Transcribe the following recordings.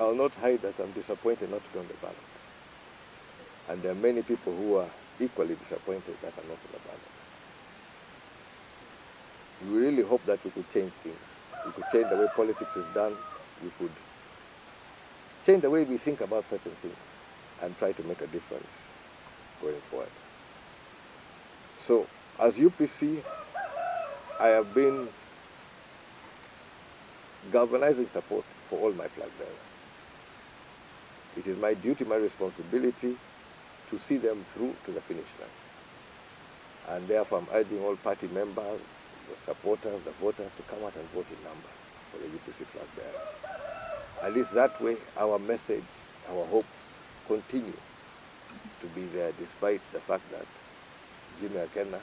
I'll not hide that I'm disappointed not to be on the ballot. And there are many people who are equally disappointed that are not on the ballot. We really hope that we could change things. We could change the way politics is done. We could change the way we think about certain things and try to make a difference going forward. So, as UPC, I have been galvanizing support for all my flag bearers. It is my duty, my responsibility to see them through to the finish line. And therefore I'm urging all party members, the supporters, the voters to come out and vote in numbers for the UPC flag bearers. At least that way our message, our hopes continue to be there despite the fact that Jimmy Akena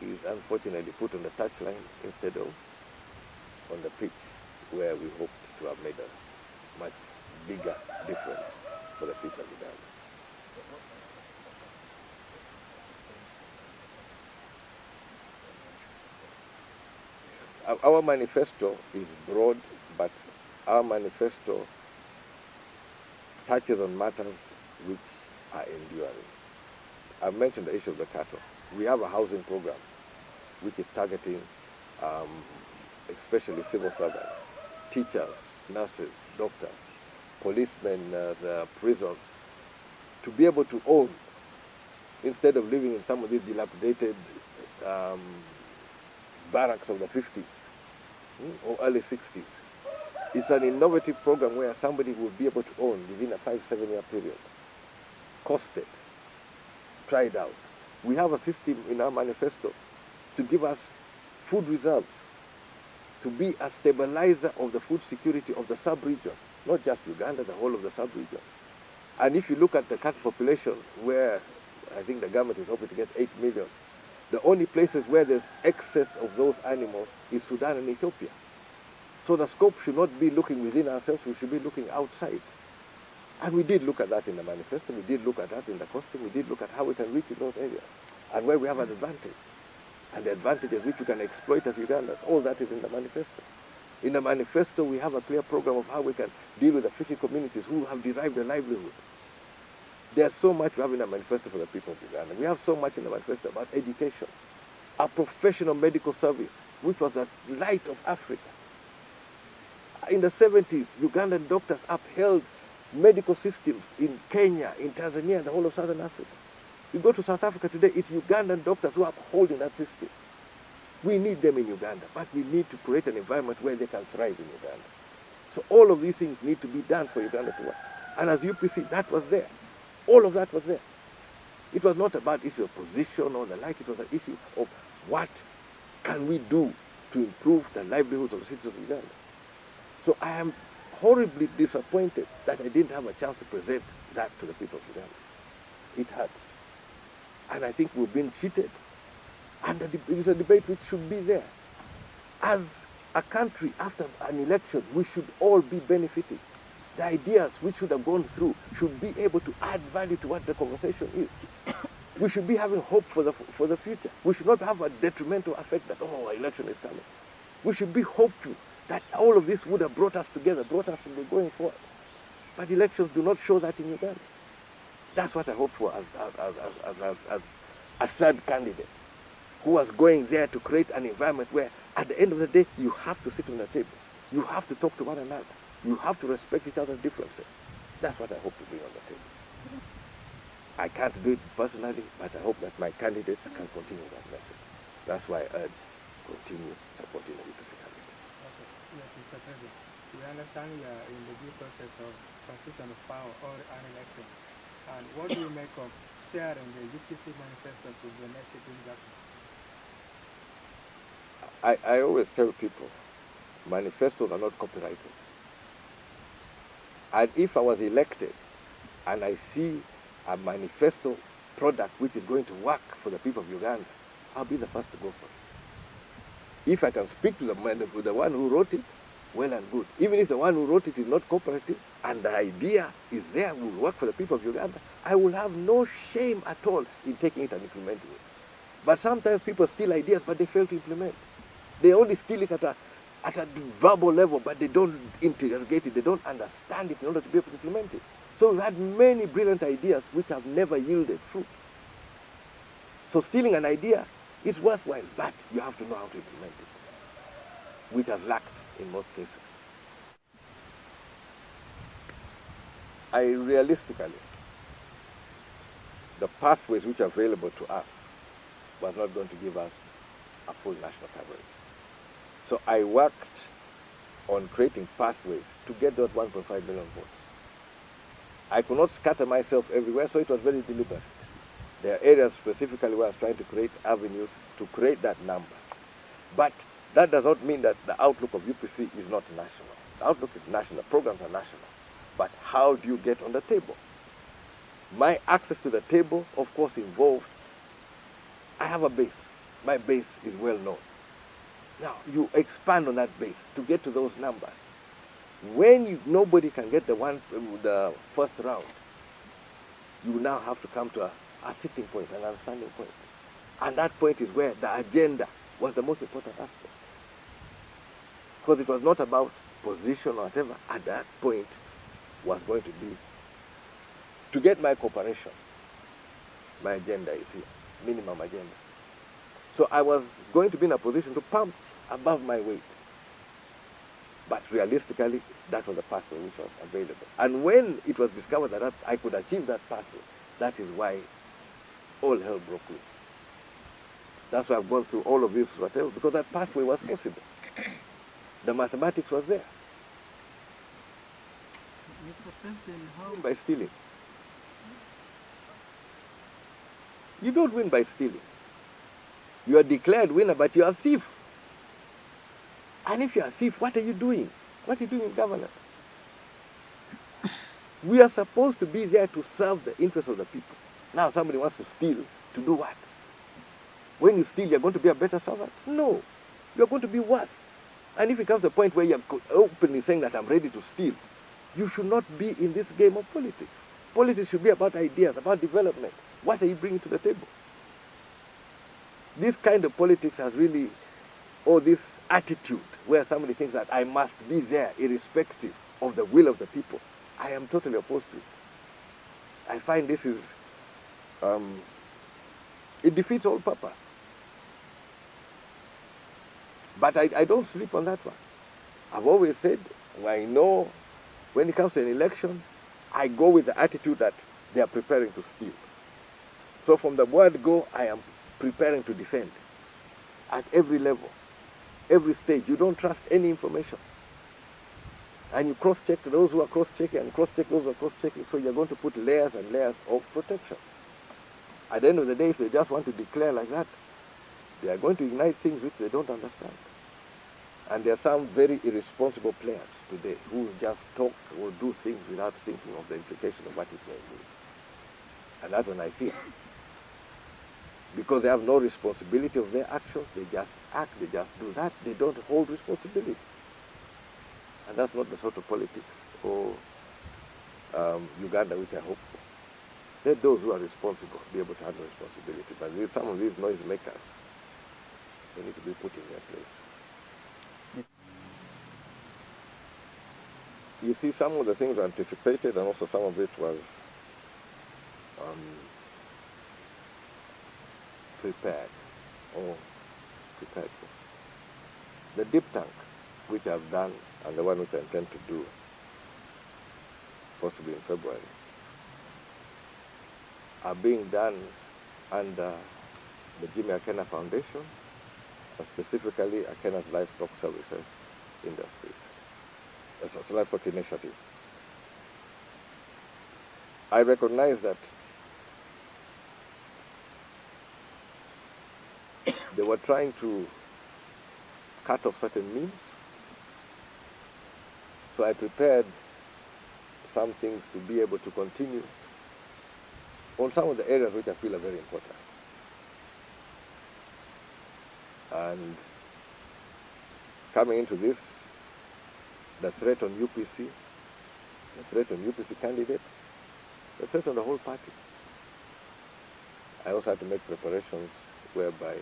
is unfortunately put on the touchline instead of on the pitch where we hoped to have made a much bigger difference for the future of Uganda. Our manifesto is broad, but our manifesto touches on matters which are enduring. I've mentioned the issue of the cattle. We have a housing program which is targeting especially civil servants, teachers, nurses, doctors, policemen, prisons, to be able to own instead of living in some of these dilapidated barracks of the 50s or early 60s. It's an innovative program where somebody will be able to own within a 5-7 year period, costed, tried out. We have a system in our manifesto to give us food reserves, to be a stabilizer of the food security of the sub-region, not just Uganda, the whole of the sub-region. And if you look at the cattle population, where I think the government is hoping to get 8 million, the only places where there's excess of those animals is Sudan and Ethiopia. So the scope should not be looking within ourselves, we should be looking outside. And we did look at that in the manifesto, we did look at that in the costing, we did look at how we can reach in those areas and where we have an advantage. And the advantages which we can exploit as Ugandans, all that is in the manifesto. In the manifesto, we have a clear program of how we can deal with the fishing communities who have derived a livelihood. There's so much we have in the manifesto for the people of Uganda. We have so much in the manifesto about education, a professional medical service, which was the light of Africa. In the 70s, Ugandan doctors upheld medical systems in Kenya, in Tanzania, and the whole of Southern Africa. You go to South Africa today, it's Ugandan doctors who are upholding that system. We need them in Uganda, but we need to create an environment where they can thrive in Uganda. So all of these things need to be done for Uganda to work. And as UPC, that was there. All of that was there. It was not about issue of position or the like, it was an issue of what can we do to improve the livelihoods of the citizens of Uganda. So I am horribly disappointed that I didn't have a chance to present that to the people of Uganda. It hurts. And I think we've been cheated. And it is a debate which should be there. As a country, after an election, we should all be benefiting. The ideas which should have gone through should be able to add value to what the conversation is. We should be having hope for the future. We should not have a detrimental effect that, oh, election is coming. We should be hopeful that all of this would have brought us together, brought us to be going forward. But elections do not show that in Uganda. That's what I hope for as a third candidate who was going there to create an environment where at the end of the day you have to sit on the table. You have to talk to one another. You have to respect each other's differences. That's what I hope to bring on the table. I can't do it personally, but I hope that my candidates can continue that message. That's why I urge continue supporting the UPC candidates. Okay. Yes, Mr. President. We understand you are in the due process of transition of power or an election. And what do you make of sharing the UPC manifestos with the next sitting government? I always tell people, manifestos are not copyrighted. And if I was elected and I see a manifesto product which is going to work for the people of Uganda, I'll be the first to go for it. If I can speak to the one who wrote it, well and good. Even if the one who wrote it is not cooperative and the idea is there, will work for the people of Uganda, I will have no shame at all in taking it and implementing it. But sometimes people steal ideas, but they fail to implement. They only steal it at a at a verbal level, but they don't interrogate it, they don't understand it in order to be able to implement it. So we've had many brilliant ideas which have never yielded fruit. So stealing an idea is worthwhile, but you have to know how to implement it, which has lacked in most cases. Realistically, the pathways which are available to us was not going to give us a full national coverage. So I worked on creating pathways to get that 1.5 million votes. I could not scatter myself everywhere, so it was very deliberate. There are areas specifically where I was trying to create avenues to create that number. But that does not mean that the outlook of UPC is not national. The outlook is national, programs are national. But how do you get on the table? My access to the table, of course, involved, I have a base. My base is well known. Now, you expand on that base to get to those numbers. When nobody can get the first round, you now have to come to a sitting point, an understanding point. And that point is where the agenda was the most important aspect. Because it was not about position or whatever. At that point was going to be to get my cooperation. My agenda is here, minimum agenda. So I was going to be in a position to punch above my weight. But realistically, that was the pathway which was available. And when it was discovered that I could achieve that pathway, that is why all hell broke loose. That's why I've gone through all of this, whatever, because that pathway was possible. The mathematics was there. Mr. President, how... By stealing. You don't win by stealing. You are declared winner, but you are a thief. And if you are a thief, what are you doing? What are you doing in governance? We are supposed to be there to serve the interests of the people. Now somebody wants to steal, to do what? When you steal, you're going to be a better servant? No. You're going to be worse. And if it comes to a point where you're openly saying that I'm ready to steal, you should not be in this game of politics. Politics should be about ideas, about development. What are you bringing to the table? This kind of politics has really, or this attitude where somebody thinks that I must be there irrespective of the will of the people. I am totally opposed to it. I find this is, it defeats all purpose. But I don't sleep on that one. I've always said, I know when it comes to an election, I go with the attitude that they are preparing to steal. So from the word go, I am preparing to defend at every level, every stage. You don't trust any information. And you cross-check those who are cross-checking and cross-check those who are cross-checking. So you're going to put layers and layers of protection. At the end of the day, if they just want to declare like that, they are going to ignite things which they don't understand. And there are some very irresponsible players today who just talk or do things without thinking of the implication of what it may mean. And that's when I fear. Because they have no responsibility of their actions, they just act, they just do that, they don't hold responsibility. And that's not the sort of politics or Uganda which I hope for. Let those who are responsible be able to handle responsibility. But with some of these noisemakers, they need to be put in their place. You see, some of the things were anticipated, and also some of it was prepared for. The deep tank, which I've done, and the one which I intend to do, possibly in February, are being done under the Jimmy Akena Foundation, and specifically Akena's Livestock Services Industries. It's a livestock initiative. I recognize that they were trying to cut off certain means. So I prepared some things to be able to continue on some of the areas which I feel are very important. And coming into this, the threat on UPC, the threat on UPC candidates, the threat on the whole party. I also had to make preparations whereby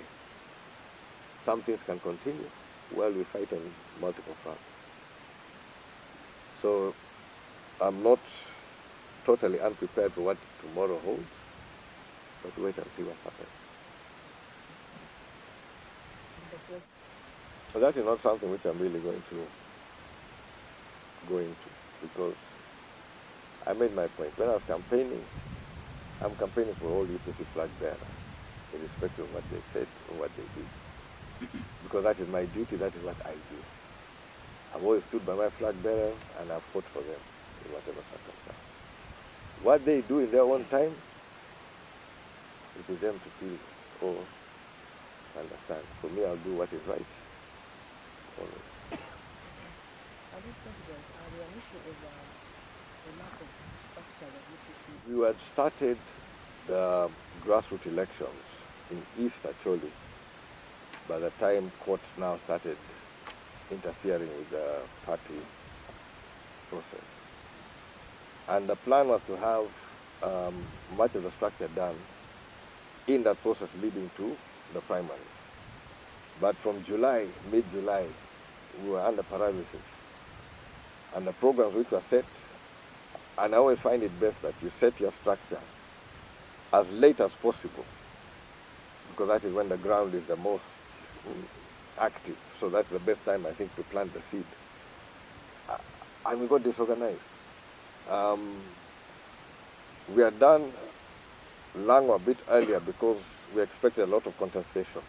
some things can continue Well, we fight on multiple fronts. So I'm not totally unprepared for what tomorrow holds, but wait and see what happens. But that is not something which I'm really going to go into, because I made my point. When I was campaigning, I'm campaigning for all UPC flag bearers, irrespective of what they said or what they did. Because that is my duty, that is what I do. I've always stood by my flag bearers and I've fought for them in whatever circumstance. What they do in their own time, it is them to feel or understand. For me, I'll do what is right. Always. Are you confident the issue of the lack of structure that UPC? We had started the grassroots elections in East actually by the time courts now started interfering with the party process. And the plan was to have much of the structure done in that process leading to the primaries. But from July, mid-July, we were under paralysis. And the programs which were set, and I always find it best that you set your structure as late as possible, because that is when the ground is the most active. So that's the best time, I think, to plant the seed. And we got disorganized. We are done long or a bit earlier because we expected a lot of contestation.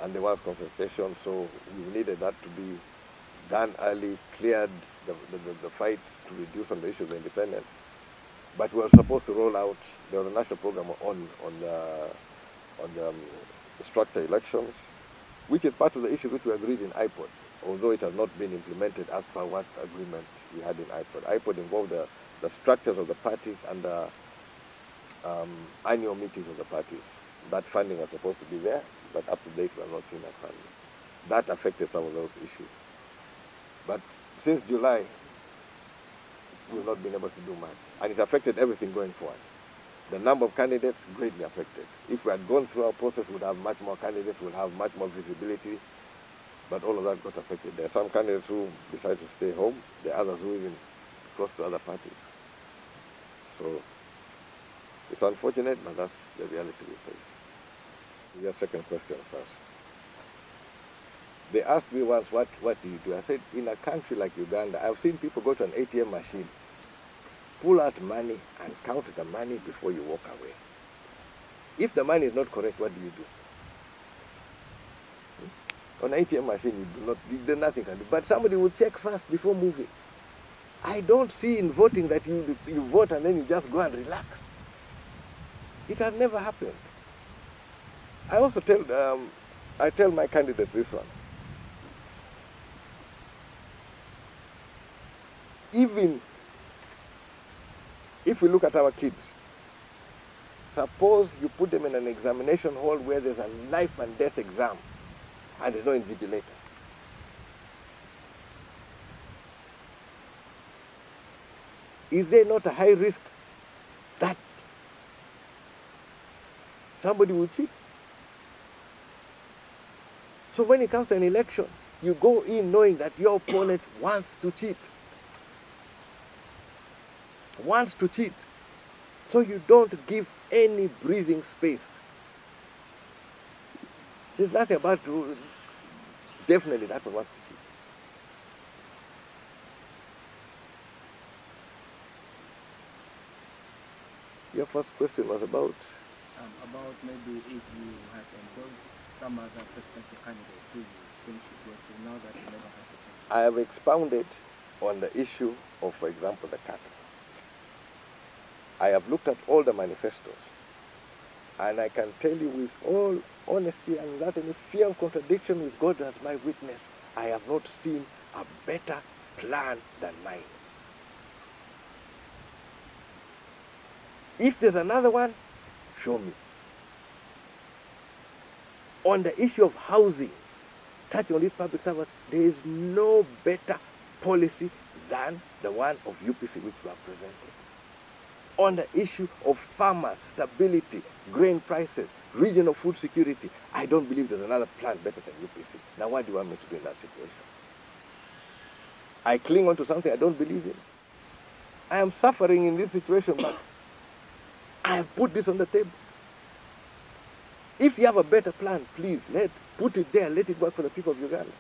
And there was contestation, so we needed that to be done early, cleared the fights to reduce on the issue of the independence. But we were supposed to roll out, there was a national program on the structure elections, which is part of the issue which we agreed in IPOD, although it has not been implemented as per what agreement we had in IPOD. IPOD involved the structures of the parties and the annual meetings of the parties. That funding was supposed to be there, but up to date we have not seen that funding. That affected some of those issues. But since July, we've not been able to do much. And it affected everything going forward. The number of candidates greatly affected. If we had gone through our process, we would have much more candidates, we would have much more visibility, but all of that got affected. There are some candidates who decided to stay home, there are others who even crossed to other parties. So it's unfortunate, but that's the reality we face. Your second question first. They asked me once, what do you do? I said, in a country like Uganda, I've seen people go to an ATM machine, pull out money and count the money before you walk away. If the money is not correct, what do you do? On an ATM machine, there's nothing can do. But somebody will check first before moving. I don't see in voting that you vote and then you just go and relax. It has never happened. I also tell my candidates this one. Even if we look at our kids, suppose you put them in an examination hall where there's a life and death exam and there's no invigilator. Is there not a high risk that somebody will cheat? So when it comes to an election, you go in knowing that your opponent wants to cheat. Wants to cheat. So you don't give any breathing space. There's nothing about definitely that one wants to cheat. Your first question was about Maybe if you had endorsed some other presidential candidate who you think should go through, now that you never had the chance. I have expounded on the issue of, for example, the cattle. I have looked at all the manifestos, and I can tell you with all honesty and without any fear of contradiction, with God as my witness, I have not seen a better plan than mine. If there's another one, show me. On the issue of housing, touching on these public servants, there is no better policy than the one of UPC which we are presenting. On the issue of farmers, stability, grain prices, regional food security. I don't believe there's another plan better than UPC. Now what do you want me to do in that situation? I cling on to something I don't believe in. I am suffering in this situation, but I have put this on the table. If you have a better plan, please put it there, let it work for the people of Uganda.